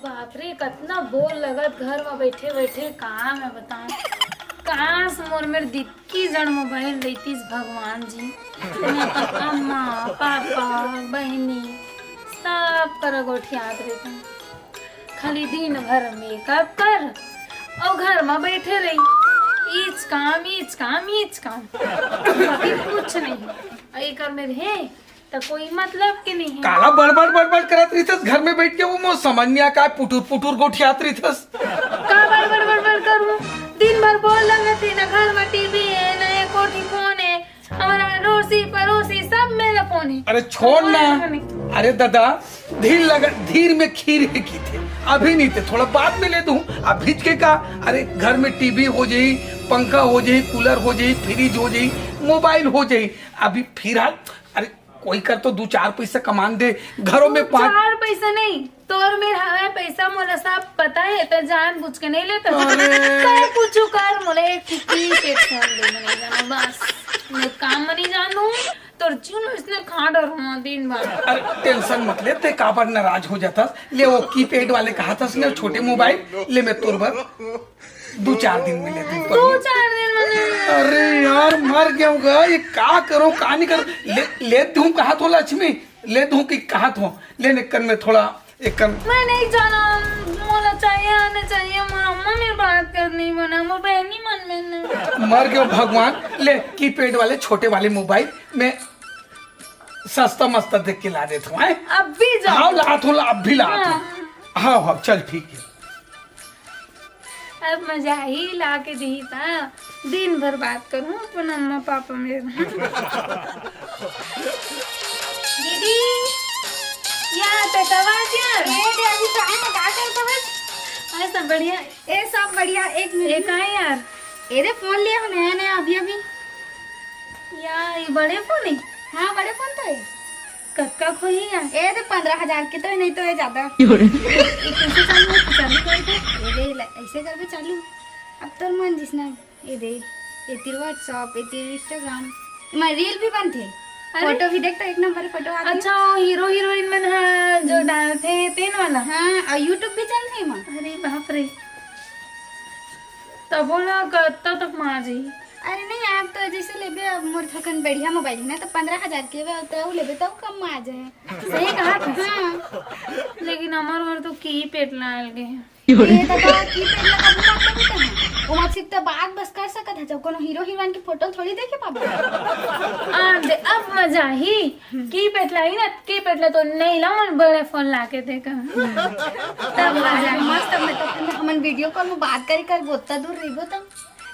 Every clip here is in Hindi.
बाप रे कितना बोर लगत घर में बैठे बैठे। कहाँ मैं बताऊं, काश मोर मेरे दिक्की जड़ मोबाइल देतीस भगवान जी। मैं तो अम्मा पापा बहनी सब कर गोठियात रहता, खाली दिन भर मेकअप कर और घर में बैठे रही। ईच काम ईच काम ईच काम, बाकी कुछ नहीं। एक कर में है तो कोई मतलब के नहीं है। काला बड़बड़ करत रहीथस घर में बैठ के, वो मो समझ नहीं आ का पुटुर पुटुर गोठियात रहीथस। का बड़बड़ करूं, दिन भर बोल लगती ना, घर में टीवी है ना, एक कोठी फोन है, हमारा रोसी पड़ोसी सब मेरा फोन है। अरे छोड़ ना, अरे दादा धीर में खीर है की थे, अभी नहीं थे, थोड़ा बाद में ले दूं। अभी के का, अरे घर में टीवी हो जाई, पंखा हो जाई, कूलर हो जाई, फ्रिज हो जाई, मोबाइल हो जाई। अभी फिलहाल अरे कोई कर तो 2-4 पैसा कमान दे, घरों में 4 पैसा नहीं, तोर मेरा हमें पैसा मोला सब पता है, तो जान बुझ के नहीं लेता। तो कुछ कर मोले टिकी पे फोन दे, मैं नहीं जाना बस, मैं काम में नहीं जानू तो चुनो इसने खा डर दिन भर। अरे टेंशन मत ले, ते काबर नाराज हो जाता ले। वो कीपैड वाले कहा था उसने, छोटे मोबाइल ले, मैं तोर भर 2-4 दिन में ले दूं। 2-4 दिन में? अरे यार मर गया होगा, ये का करो का नहीं करो। ले दूं कहा तो लक्ष्मी, ले दूं कि कहा तो लेने कर में थोड़ा एक कर। मैं नहीं जाना, मोला चाहिए आने चाहिए, अम्मा मेरी बात करनी बना, मोर बहनी मन में नहीं। मर गया भगवान, ले कीपैड वाले छोटे वाले मोबाइल में सस्ता मस्ता देख के ला देता हूँ। अब भी जाओ। हाँ ला तो, अब भी ला। हाँ हाँ चल ठीक है। अब मजा ही ला के दी था, दिन भर बात करूं अपन अम्मा पापा मेरे। दीदी यहाँ पे अभी तो आए ना, क्या करता है? सब बढ़िया? सब बढ़िया। एक मिनट है यार, एरे फोन लिया हो नया नया अभी यार ये बड़े फोन है? हाँ बड़े फोन तो है। कक्का खोई यार? ए तो 15,000 के तो है, नहीं तो है ज्यादा। चालू कर दे। ऐसे करके चालू, अब तो मन जिसना ये दे, ये तेरे व्हाट्सएप, ये तेरे इंस्टाग्राम, मैं रील भी बनते, फोटो भी देखता, 1 नंबर फोटो आती। अच्छा हीरो हीरोइन में है जो डालते हैं तेन वाला? हाँ, और यूट्यूब भी चलते हैं माँ। अरे बाप रे, तब बोला कत्ता तक मार जी। अरे नहीं, आप तो जैसे लेबे, अब मोर थकन बढ़िया मोबाइल है ना, तो 15,000 के तो लेबे तो कम आ जाए। सही कहा था। हाँ लेकिन हमारे घर तो की पेट लाल गए हैं। ये दादा की पेट लगा भी बात करते हैं, वो मत सिर्फ तो बात बस कर सकत है, जब कोनो हीरो हीरोइन की फोटो थोड़ी देखे पाबे। अब मजा ही की पेट लाई ना, की पेट ला तो नहीं ला, मन बड़े फोन ला के देखा तब मजा मस्त। मैं तो हमन वीडियो कॉल में बात कर बोलता दूर रही तो।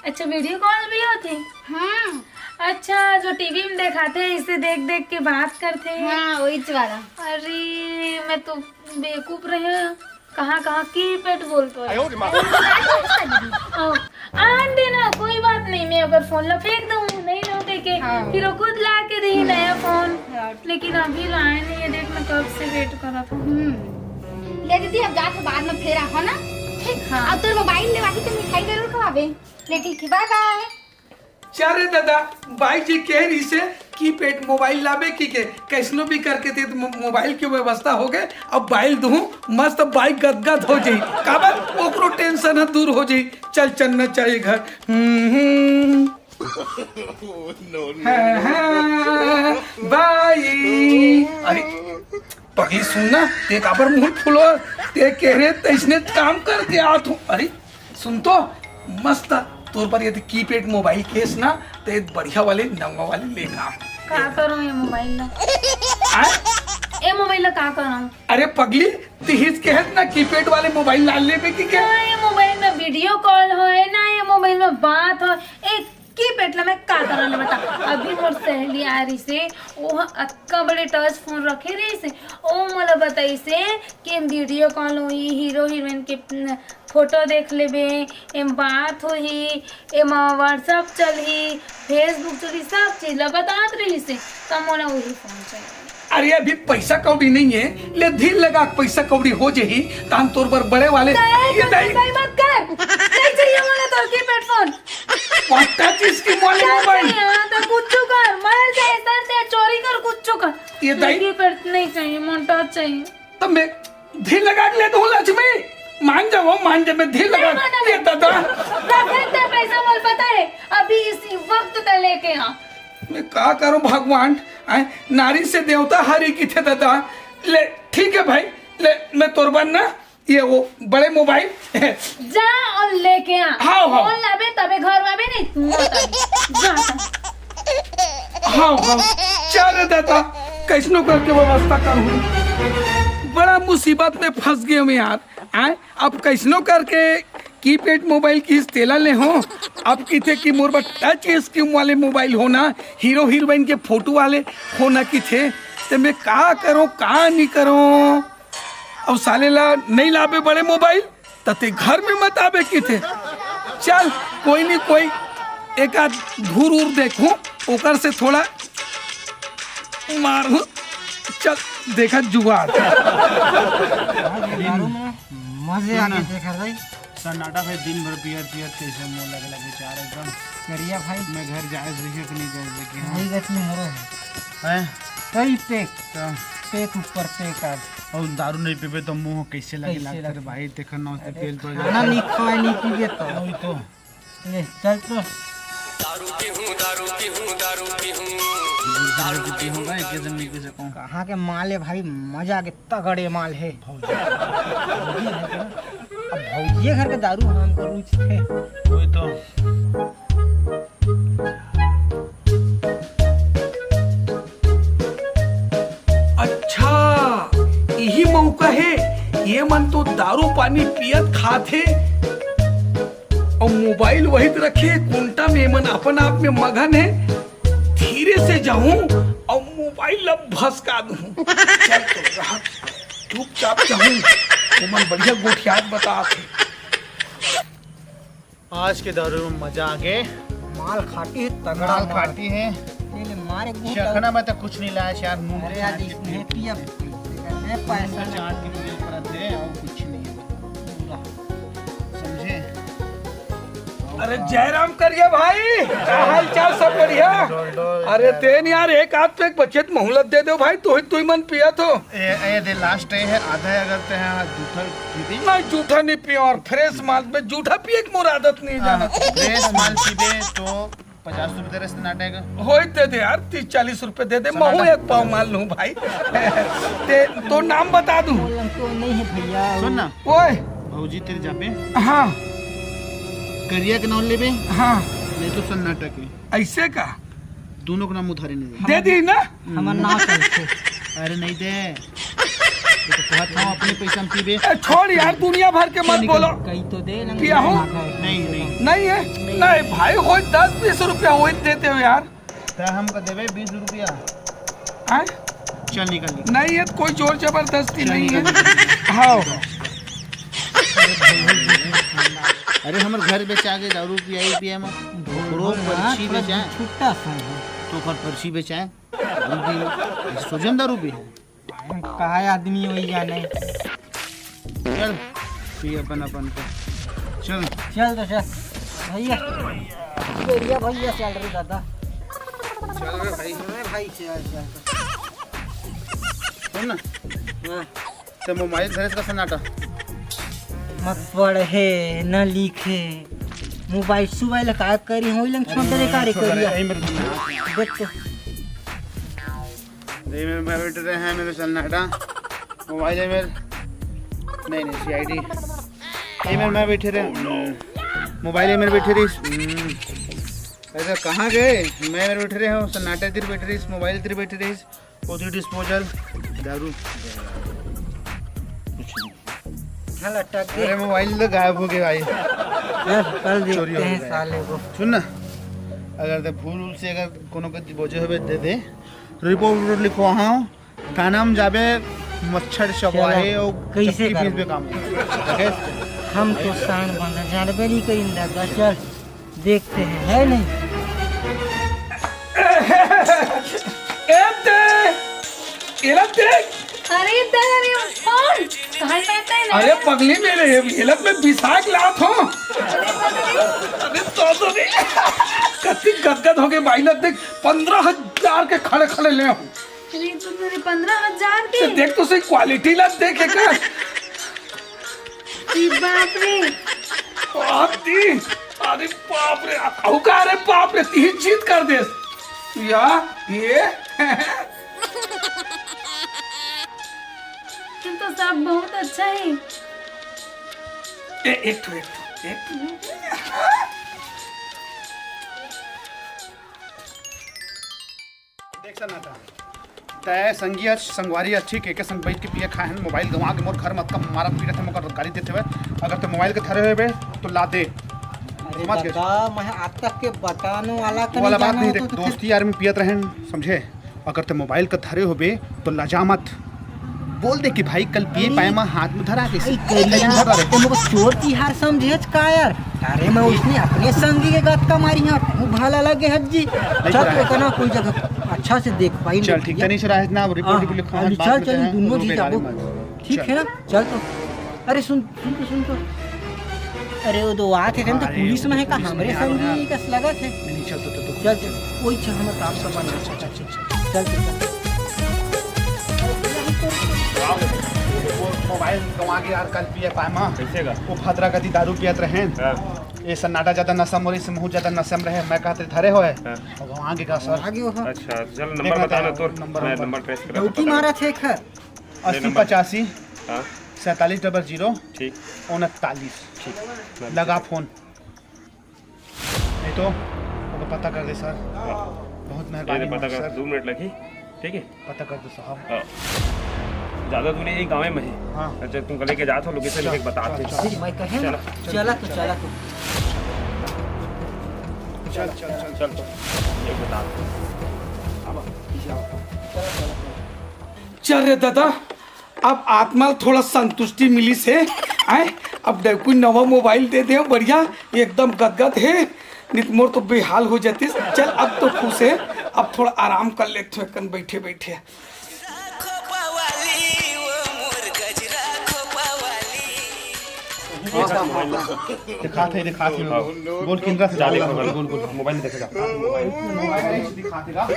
अच्छा वीडियो कॉल भी होती? हाँ अच्छा, जो टीवी में दिखाते हैं इसे देख देख के बात करते हैं। हाँ वही वाला। अरे मैं तो बेवकूफ रहे, कहाँ कहाँ की पेट बोलते हैं। देना कोई बात नहीं, मैं अगर फोन ला फेंक दूँ नहीं लौटे के, फिर वो खुद ला के दी नया फोन। लेकिन अभी लाए नहीं है, देख मैं कब से वेट कर रहा था। ले दीदी, अब जाके बाद में फिर आओ ना। ठीक। हाँ, अब तो मोबाइल ले वाली तो मिठाई जरूर खवावे। ले ठीक है, बाय बाय। चारे दादा बाई जी कह रही से कीपैड मोबाइल लावे की के कैसनो भी करके थे, तो मोबाइल की व्यवस्था हो गए। अब बाइल दूं मस्त, बाइक गदगद हो जाई, काबर ओकरो टेंशन है दूर हो जाई। चल चलना चाहिए घर। बाई अरे पगी सुनना, ते काबर मुंह फुलो, ते कह रहे तैसने काम करके आ तू। अरे सुन तो मस्त तौर पर यदि कीपैड मोबाइल केस ना, तो एक बढ़िया वाले नंगा वाले लेना। का करूं ये मोबाइल ना? ये मोबाइल ला का करूं? अरे पगली तिहिस कहत ना कीपैड वाले मोबाइल ला लेबे की क्या? ये मोबाइल में वीडियो कॉल हो ना, ये मोबाइल में बात हो, एक की पेटला में का करने बता। अभी मोर सहेली आ रही से, वो अक्का बड़े टच फोन रखे रही से, ओ मोला बताई से कि वीडियो कॉल हुई, हीरो हीरोइन के फोटो देख लेबे, एम बात हुई, एम व्हाट्सएप चली, फेसबुक चली, सब चीज ला बतात रही से, तब मोला वही फोन चाहिए। अरे अभी पैसा कौड़ी नहीं है, ले धीर लगा पैसा कौड़ी हो जाही तान तौर पर बड़े वाले ये नहीं मत कर, नहीं चाहिए मोला तो कीपैड फोन। पांचटा चीज की मोबाइल तो कुछ कर, मर जाए, सर से चोरी कर, कुछ कर। ये दाई कीपैड नहीं चाहिए, मोटा चाहिए। तब मैं धीर लगा के ले दूं लक्ष्मी, मान जाओ मैं धीर लगा के दादा। रखते पैसा मोल पता है अभी इसी वक्त तो लेके आ। मैं क्या करूं भगवान, नारी से देवता हारी की थे दादा। ले ठीक है भाई, ले मैं तोरबन ना ये वो बड़े मोबाइल जा और लेके आ। हाँ हाँ फोन लाबे तबे घर आबे नहीं जा। हाँ हाँ चल दादा, कैसनो करके व्यवस्था करूँ। बड़ा मुसीबत में फंस गए मैं यार। अब कैसनो करके कीपैड मोबाइल की तेला ले हो। अब की थे कि मोर टच स्क्रीन वाले मोबाइल होना, हीरो हीरोइन के फोटो वाले होना की थे। तो मैं कहा करूँ कहा नहीं करूँ। अब साले ला नहीं लाबे बड़े मोबाइल तते घर में मत आबे की थे। चल कोई नहीं, कोई एक आध धूर उर देखूं ओकर से थोड़ा मारू। चल देखा जुगाड़ मजे आके देखा भाई। सन्नाटा भाई दिन भर पियर कैसे मुंह लगे बेचारा एकदम। करिया भाई मैं घर जाए देखे कि नहीं जाए देखे नहीं गति मोरो हैं कई पेक तो पेक ऊपर पेक आज और दारू नहीं पीबे तो मुंह कैसे लगे कैसे लगता लगे? है भाई देखा ना उससे पेल तो खाना नहीं खाए नहीं पीबे तो वही तो ले चल तो दारू पी हूं भाई के जमीन के सकूं कहाँ के माल है भाई, मजा के तगड़े माल है। भौजी है क्या? अब भौजी घर के दारू हमको रुचि थे। वही तो अच्छा यही मौका है। ये मन तो दारू पानी पियत खाते और मोबाइल वही रखे कुंटा में। मन अपन आप में मगन है, धीरे से जाऊं और मोबाइल अब भसका दूं। चल तो रहा चुपचाप जाऊं। वो मन बढ़िया गोठियात बताते। आज के दारू में मजा आ गए। माल खाटी है तगड़ा माल माल खाती है। ले ले मारे चखना में तो कुछ नहीं लाया यार मुंह अरे यार इसने पिया पैसा चाट के मुझे ऊपर दे और कुछ नहीं है समझे। अरे जयराम करिए भाई, क्या हाल चाल सब बढ़िया। अरे तेन यार एक आध पे एक बचत मोहलत दे दो भाई। तू ही मन पिया तो ये दे लास्ट है आधा है अगर ते हैं जूठा पीबी नहीं जूठा नहीं पिया और फ्रेश माल में जूठा पिए की मोर आदत नहीं जाना। फ्रेश माल पीबे तो 50 रुपए दे सन्नाटे का हो दे दे यार, 30-40 रुपए दे दे। महू एक पाव माल लूं भाई। तो नाम बता दूं। तो नहीं है भैया। सुन ना ओए भौजी तेरे जाबे हाँ करिया के नाम लेबे हाँ नहीं तो सन्नाटा के ऐसे का दोनों का नाम उधारी नहीं दे दी ना। हमर नाम कैसे दे अरे नहीं दे ये तो कहत हूं अपने पैसा में पीबे छोड़ यार दुनिया भर के मत बोलो। कहीं तो दे ना पिया हूं? नहीं नहीं है नहीं भाई हो 10-20 रुपया हो देते हो यार। तो हमको देबे 20 रुपया हाँ? चल निकल नहीं है कोई जोर जबरदस्ती नहीं है। हाँ अरे हमर घर बेचा के दारू पिया में थोड़ो पर्ची बेचा छुट्टा सा तो कर पर्ची बेचा सोजन दारू पी कहा आदमी वही जाने। चल पी अपन अपन को चल चल तो चल भैया भैया चल रही दादा चल रे भाई भाई चल सुन ना हाँ। तो मोबाइल धरे का सन्नाटा मत पढ़े न लिखे मोबाइल सुबाइल का करी हो लंग छोटे कार्य करिया देख तो ये मेरे बैठ रहे हैं मेरे सन्नाटा मोबाइल है मेरे नहीं सीआईडी ये मेरे मैं बैठे रहे मोबाइल है मेरे बैठे रही ऐसा कहाँ गए मैं मेरे बैठे रहे हूँ सन्नाटा तेरे बैठे रही मोबाइल तेरे बैठे रही ओदी डिस्पोजल दारू चल अटक अरे मोबाइल तो गायब हो गया भाई चल कल चोरी देखते हो हैं गया। साले को। सुन ना अगर तो फूल उल से अगर कोनो के बोझे हुए दे दे रिपोर्ट लिखो हाँ का नाम जाबे मच्छर चबाए और कैसे चक्की करबो? पीस पे काम देखे हम तो शान बंदा जानबे नहीं करिंदा का चल देखते हैं है नहीं देख अरे तेरे फोन कहाँ रहता है ना? अरे पगली मेरे हेलत में विशाख लात हो। अरे तो नहीं कति गदगद हो गए भाई देख 15,000 के खड़े खड़े ले अरे तो मेरे 15,000 ते के। देख तो सही क्वालिटी ला देख एक बाप रे। अरे बाप रे अरे बाप रे तीन जीत कर दे या ये तो सब बहुत अच्छा है। एक देख सन्नाटा तय संगिया संगवारी अच्छी के संग बैठ के पिए खाए मोबाइल गंवा के मोर घर मत कम मारा पीड़ा थे मोकर गाली देते हुए अगर तो मोबाइल के थरे हुए बे तो ला दे अरे समझ गए? दादा मैं आज तक के बताने वाला वो वाला बात नहीं देख दोस्ती यार में पियत रहें समझे अगर तो मोबाइल के थरे हो बे तो लजा मत बोल दे कि भाई कल पिए पाए माँ हाथ में धरा के चोर तिहार समझे का यार। अरे मैं उसने अपने संगी के गत का मारी यहाँ मुँह भाला लगे हज जी चल तो कहना कोई जगह अच्छा से देख पाई चल ठीक है नहीं चला है ना रिपोर्ट भी लिखा है चल चल दोनों जी जाबो ठीक है ना चल तो अरे सुन तो अरे वो दो आते थे तो पुलिस में है का हमारे संगी का लगा थे नहीं चल तो चल कोई चल हम काम सब बना चल मोबाइल गंवा के यार कल पिए पाए माँ कैसे का वो भद्रा गति दारू पियत रहे ये सन्नाटा ज्यादा नशा मोरी से बहुत ज्यादा नशा में रहे मैं कहते धरे हो है और वहाँ आगे का सर आगे हो अच्छा चल नंबर बताना तो मैं नंबर ट्रेस कर डौकी मारा थे खर 8085 हाँ 4700 ठीक 39 ठीक लगा फोन नहीं तो वो पता कर दे सर बहुत ये मेहरबानी पता कर सर 2 मिनट लगी ठीक है पता कर दो साहब हाँ। ज्यादा तूने ये गाँव में है हाँ। अच्छा तुम लेके जाते हो लोकेशन एक बता दे मैं कहे चला तो चल चल तो एक बता चल रे दादा अब आत्मा थोड़ा संतुष्टि मिली से आए अब कोई नवा मोबाइल दे दे बढ़िया एकदम गदगद है नित मोर तो बेहाल हो जाती चल अब तो खुश है अब थोड़ा आराम कर लेते हैं बैठे बैठे दिखाते बोल किंद्रा से जा बोल मोबाइल देखेगा दिखाते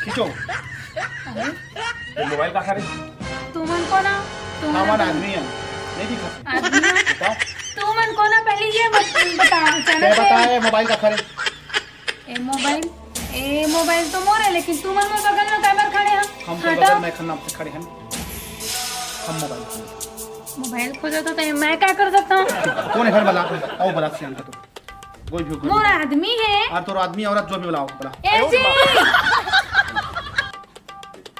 खींचो मोबाइल का खा तुमन को ना हमारा आदमी है नहीं दिखा आदमी बताओ तुमन को ना पहले ये बता क्या बताए मोबाइल का खरे ए मोबाइल तो मोर है लेकिन तुमन में बगल में कैमरा खड़े हैं हम तो बगल में खन्ना पे खड़े हैं हम मोबाइल खोजा तो मैं क्या कर सकता हूँ कौन है घर वाला आओ बरात से अंदर तो कोई भी मोर आदमी है और तो आदमी औरत जो भी बुलाओ बड़ा ए जी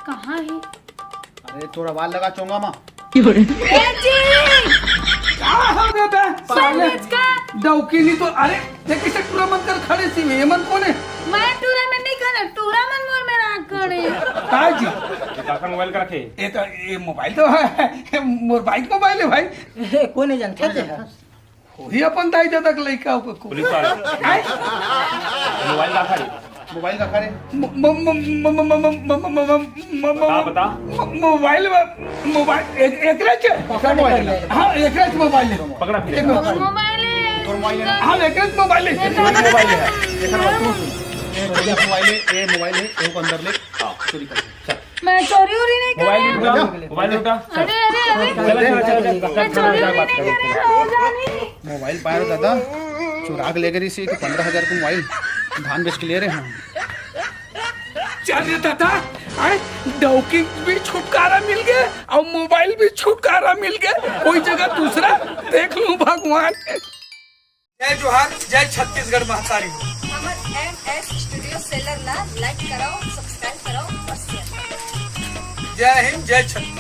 कहाँ है अरे तोरा वाल लगा चोंगा माँ ए जी डौकी नहीं तो अरे देखिए से टूर्नामेंट कर खड़े सी हेमंत कौन है मैं टूर्नामेंट नहीं करे टूर्नामेंट मोर में राख करे काय जी काका मोबाइल का रखे ये तो ये मोबाइल तो है मोर बाइक मोबाइल है भाई कोई नहीं जानता थे वही अपन दाई दादा के लड़का को पुलिस वाला मोबाइल का खा मोबाइल का खरे बता मोबाइल एक मोबाइल है हाँ एक मोबाइल है पकड़ा फिर मोबाइल है तोर मोबाइल है हाँ एक मोबाइल है मोबाइल है देखा ना तू ये मोबाइल है एक अंदर ले चोरी कर चल मैं चोरी उरी नहीं कर मोबाइल उठा अरे मैं चोरी उरी नहीं करे मोबाइल पाया दादा चुरा के ले गई से 15,000 का मोबाइल धान बेच के ले रहे हैं चलिए दादा डौकी भी छुटकारा मिल गया और मोबाइल भी छुटकारा मिल गया कोई जगह दूसरा देख लूं भगवान जय जोहार जय छत्तीसगढ़ महतारी हमर MS स्टूडियो सेलर ला लाइक कराओ सब्सक्राइब कराओ और शेयर जय हिंद जय छत्तीसगढ़